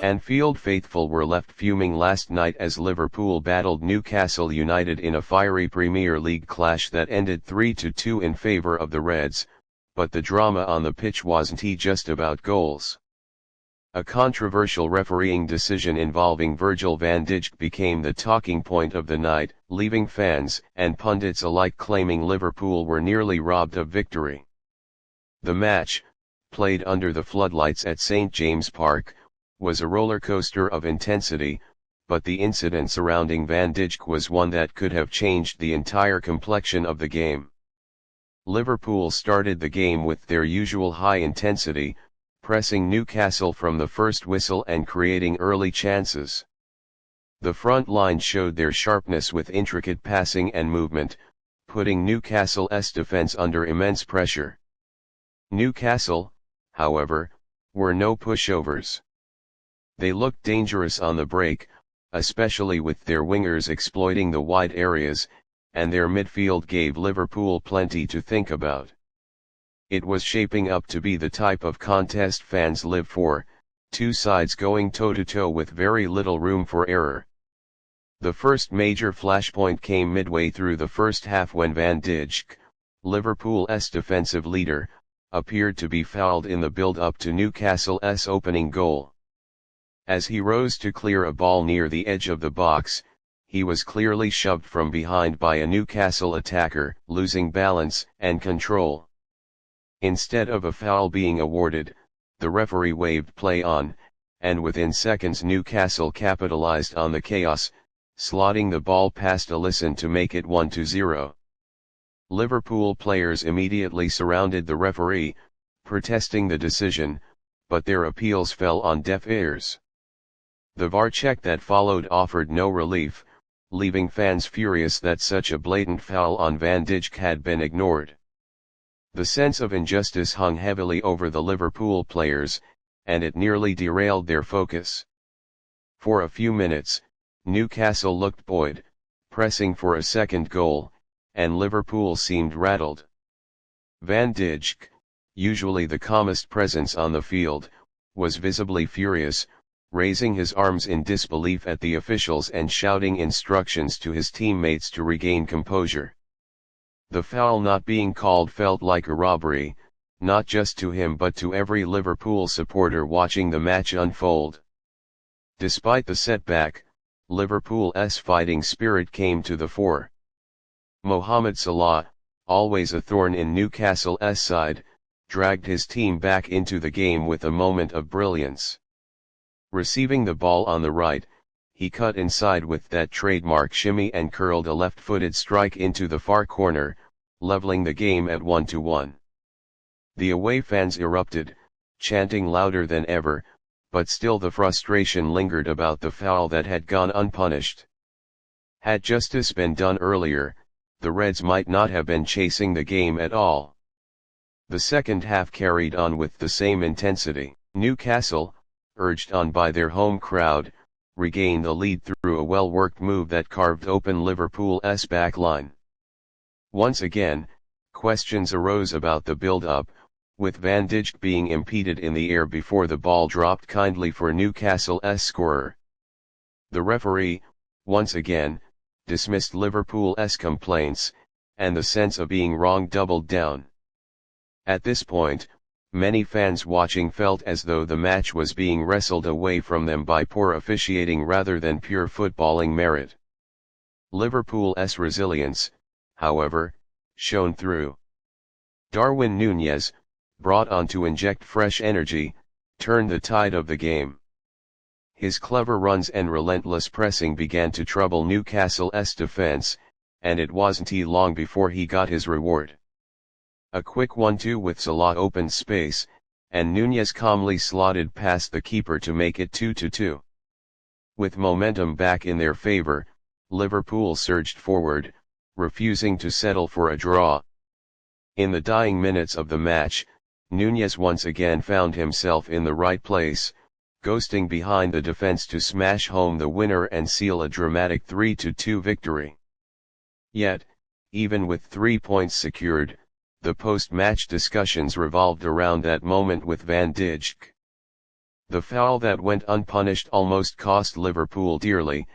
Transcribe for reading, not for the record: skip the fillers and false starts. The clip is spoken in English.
Anfield faithful were left fuming last night as Liverpool battled Newcastle United in a fiery Premier League clash that ended 3-2 in favour of the Reds, but the drama on the pitch wasn't just about goals. A controversial refereeing decision involving Virgil van Dijk became the talking point of the night, leaving fans and pundits alike claiming Liverpool were nearly robbed of victory. The match, played under the floodlights at St James Park, was a roller coaster of intensity, but the incident surrounding Van Dijk was one that could have changed the entire complexion of the game. Liverpool started the game with their usual high intensity, pressing Newcastle from the first whistle and creating early chances. The front line showed their sharpness with intricate passing and movement, putting Newcastle's defence under immense pressure. Newcastle, however, were no pushovers. They looked dangerous on the break, especially with their wingers exploiting the wide areas, and their midfield gave Liverpool plenty to think about. It was shaping up to be the type of contest fans live for, two sides going toe-to-toe with very little room for error. The first major flashpoint came midway through the first half when Van Dijk, Liverpool's defensive leader, appeared to be fouled in the build-up to Newcastle's opening goal. As he rose to clear a ball near the edge of the box, he was clearly shoved from behind by a Newcastle attacker, losing balance and control. Instead of a foul being awarded, the referee waved play on, and within seconds Newcastle capitalized on the chaos, slotting the ball past Alisson to make it 1-0. Liverpool players immediately surrounded the referee, protesting the decision, but their appeals fell on deaf ears. The VAR check that followed offered no relief, leaving fans furious that such a blatant foul on Van Dijk had been ignored. The sense of injustice hung heavily over the Liverpool players, and it nearly derailed their focus. For a few minutes, Newcastle looked buoyed, pressing for a second goal, and Liverpool seemed rattled. Van Dijk, usually the calmest presence on the field, was visibly furious, raising his arms in disbelief at the officials and shouting instructions to his teammates to regain composure. The foul not being called felt like a robbery, not just to him but to every Liverpool supporter watching the match unfold. Despite the setback, Liverpool's fighting spirit came to the fore. Mohamed Salah, always a thorn in Newcastle's side, dragged his team back into the game with a moment of brilliance. Receiving the ball on the right, he cut inside with that trademark shimmy and curled a left-footed strike into the far corner, leveling the game at 1-1. The away fans erupted, chanting louder than ever, but still the frustration lingered about the foul that had gone unpunished. Had justice been done earlier, the Reds might not have been chasing the game at all. The second half carried on with the same intensity. Newcastle, urged on by their home crowd, regained the lead through a well-worked move that carved open Liverpool's backline. Once again, questions arose about the build-up, with Van Dijk being impeded in the air before the ball dropped kindly for Newcastle's scorer. The referee, once again, dismissed Liverpool's complaints, and the sense of being wrong doubled down. At this point, many fans watching felt as though the match was being wrestled away from them by poor officiating rather than pure footballing merit. Liverpool's resilience, however, shone through. Darwin Núñez, brought on to inject fresh energy, turned the tide of the game. His clever runs and relentless pressing began to trouble Newcastle's defence, and it wasn't long before he got his reward. A quick 1-2 with Salah opened space, and Núñez calmly slotted past the keeper to make it 2-2. With momentum back in their favour, Liverpool surged forward, refusing to settle for a draw. In the dying minutes of the match, Núñez once again found himself in the right place, ghosting behind the defence to smash home the winner and seal a dramatic 3-2 victory. Yet, even with 3 points secured, the post-match discussions revolved around that moment with Van Dijk. The foul that went unpunished almost cost Liverpool dearly,